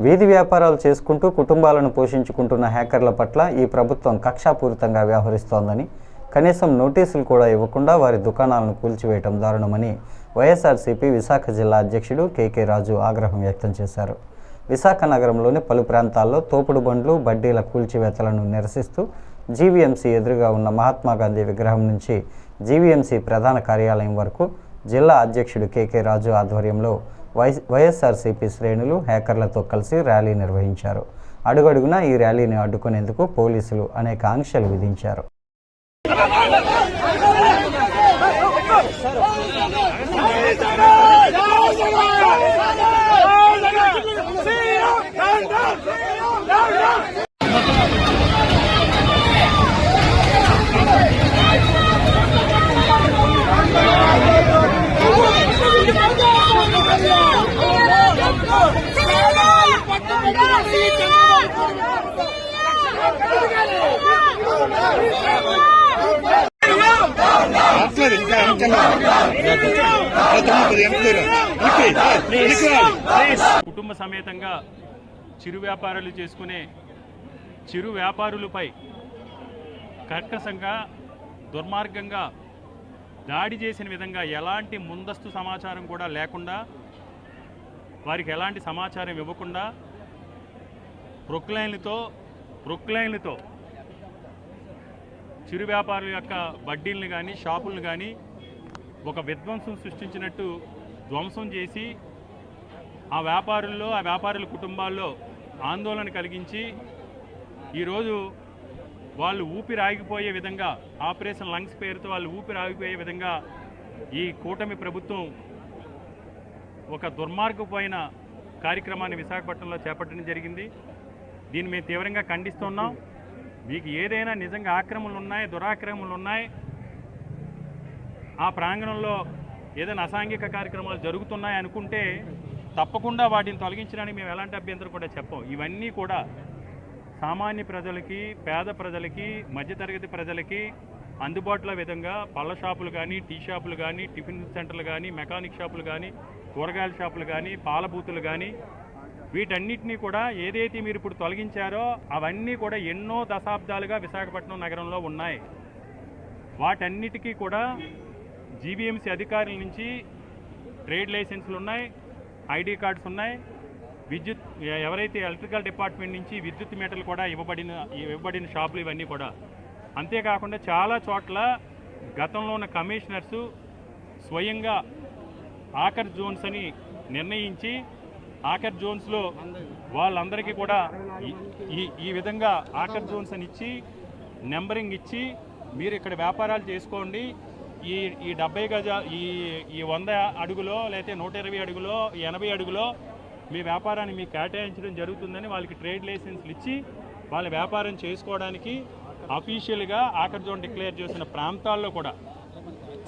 వీధి వ్యాపారాలు చేసుకుంటూ కుటుంబాలను పోషించుకుంటున్న హ్యాకర్ల పట్ల ఈ ప్రభుత్వం కక్షాపూరితంగా వ్యవహరిస్తోందని, కనీసం నోటీసులు కూడా ఇవ్వకుండా వారి దుకాణాలను కూల్చివేయడం దారుణమని వైఎస్ఆర్సీపీ విశాఖ జిల్లా అధ్యక్షుడు కేకే రాజు ఆగ్రహం వ్యక్తం చేశారు. విశాఖ నగరంలోని పలు ప్రాంతాల్లో తోపుడు బండ్లు, బడ్డీల కూల్చివేతలను నిరసిస్తూ జీవీఎంసీ ఎదురుగా ఉన్న మహాత్మాగాంధీ విగ్రహం నుంచి జీవీఎంసీ ప్రధాన కార్యాలయం వరకు జిల్లా అధ్యక్షుడు కేకే రాజు ఆధ్వర్యంలో వైఎస్ఆర్సీపీ శ్రేణులు హ్యాకర్లతో కలిసి ర్యాలీ నిర్వహించారు. అడుగడుగునా ఈ ర్యాలీని అడ్డుకునేందుకు పోలీసులు అనేక ఆంక్షలు విధించారు. కుటుంబ సమేతంగా చిరు వ్యాపారాలు చేసుకునే చిరు వ్యాపారులపై కర్కశంగా దుర్మార్గంగా దాడి చేసిన విధంగా ఎలాంటి ముందస్తు సమాచారం కూడా లేకుండా, వారికి ఎలాంటి సమాచారం ఇవ్వకుండా ప్రొక్లైన్లతో చిరు వ్యాపారుల యొక్క బడ్డీలను కానీ షాపులను కానీ ఒక విధ్వంసం సృష్టించినట్టు ధ్వంసం చేసి ఆ వ్యాపారుల కుటుంబాల్లో ఆందోళన కలిగించి ఈరోజు వాళ్ళు ఊపిరి ఆగిపోయే విధంగా, ఆపరేషన్ లంగ్స్ పేరుతో వాళ్ళు ఊపిరి ఆగిపోయే విధంగా ఈ కూటమి ప్రభుత్వం ఒక దుర్మార్గమైన కార్యక్రమాన్ని విశాఖపట్నంలో చేపట్టడం జరిగింది. దీన్ని మేము తీవ్రంగా ఖండిస్తున్నాం. మీకు ఏదైనా నిజంగా ఆక్రమణలు ఉన్నాయి, దురాక్రమణలు ఉన్నాయి, ఆ ప్రాంగణంలో ఏదైనా అసాంఘిక కార్యక్రమాలు జరుగుతున్నాయి అనుకుంటే తప్పకుండా వాటిని తొలగించడానికి మేము ఎలాంటి అభ్యంతరం కూడా చెప్పం. ఇవన్నీ కూడా సామాన్య ప్రజలకి, పేద ప్రజలకి, మధ్యతరగతి ప్రజలకి అందుబాటులో విధంగా పళ్ళ షాపులు కానీ, టీ షాపులు కానీ, టిఫిన్ సెంటర్లు కానీ, మెకానిక్ షాపులు కానీ, కూరగాయల షాపులు కానీ, పాల బూతులు కానీ, వీటన్నిటినీ కూడా ఏదైతే మీరు ఇప్పుడు తొలగించారో అవన్నీ కూడా ఎన్నో దశాబ్దాలుగా విశాఖపట్నం నగరంలో ఉన్నాయి. వాటన్నిటికీ కూడా జీవీఎంసీ అధికారుల నుంచి ట్రేడ్ లైసెన్సులు ఉన్నాయి, ఐడి కార్డ్స్ ఉన్నాయి, ఎవరైతే ఎలక్ట్రికల్ డిపార్ట్మెంట్ నుంచి విద్యుత్ మీటర్లు కూడా ఇవ్వబడిన షాపులు ఇవన్నీ కూడా. అంతేకాకుండా చాలా చోట్ల గతంలో ఉన్న కమిషనర్సు స్వయంగా ఆకర్ జోన్స్ అని నిర్ణయించి ఆకర్ జోన్స్లో వాళ్ళందరికీ కూడా ఈ విధంగా ఆకర్ జోన్స్ అని ఇచ్చి నెంబరింగ్ ఇచ్చి మీరు ఇక్కడ వ్యాపారాలు చేసుకోండి, ఈ 70 గజ ఈ 100 అడుగులో లేకపోతే 120 అడుగులో 80 అడుగులో మీ వ్యాపారాన్ని మీకు కేటాయించడం జరుగుతుందని వాళ్ళకి ట్రేడ్ లైసెన్స్లు ఇచ్చి వాళ్ళ వ్యాపారం చేసుకోవడానికి అఫీషియల్గా ఆకర్ జోన్ డిక్లేర్ చేసిన ప్రాంతాల్లో కూడా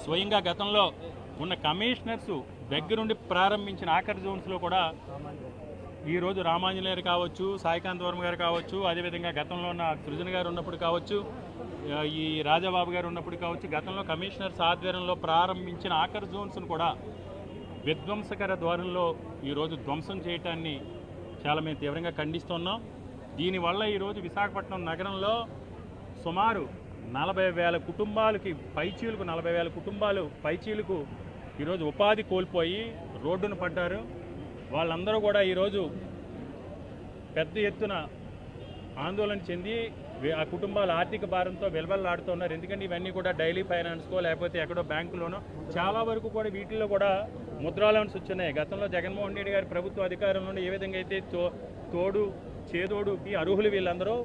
స్వయంగా గతంలో ఉన్న కమిషనర్సు దగ్గరుండి ప్రారంభించిన ఆకర్ జోన్స్లో కూడా ఈరోజు రామాంజనేయులు కావచ్చు, సాయికాంత్ వర్మ గారు కావచ్చు, అదేవిధంగా గతంలో ఉన్న సృజన గారు ఉన్నప్పుడు కావచ్చు, ఈ రాజాబాబు గారు ఉన్నప్పుడు కావచ్చు, గతంలో కమిషనర్స్ ఆధ్వర్యంలో ప్రారంభించిన ఆకర్ జోన్స్ను కూడా విధ్వంసకర ద్వారంలో ఈరోజు ధ్వంసం చేయటాన్ని చాలా మేము తీవ్రంగా ఖండిస్తున్నాం. దీనివల్ల ఈరోజు విశాఖపట్నం నగరంలో సుమారు 40,000 కుటుంబాలకి పైచీలకు 40,000 కుటుంబాలు పైచీలకు ఈరోజు ఉపాధి కోల్పోయి రోడ్డును పడ్డారు. వాళ్ళందరూ కూడా ఈరోజు పెద్ద ఎత్తున ఆందోళన చెంది ఆ కుటుంబాల ఆర్థిక భారంతో వెలవెల్లాడుతున్నారు. ఎందుకంటే ఇవన్నీ కూడా డైలీ ఫైనాన్స్కో లేకపోతే ఎక్కడో బ్యాంకులోనో చాలా వరకు కూడా వీటిల్లో కూడా ముద్రా లోన్స్ వచ్చినాయి. గతంలో జగన్మోహన్ రెడ్డి గారి ప్రభుత్వ అధికారంలో ఏ విధంగా అయితే తోడు చేదోడుకి అర్హులు వీళ్ళందరూ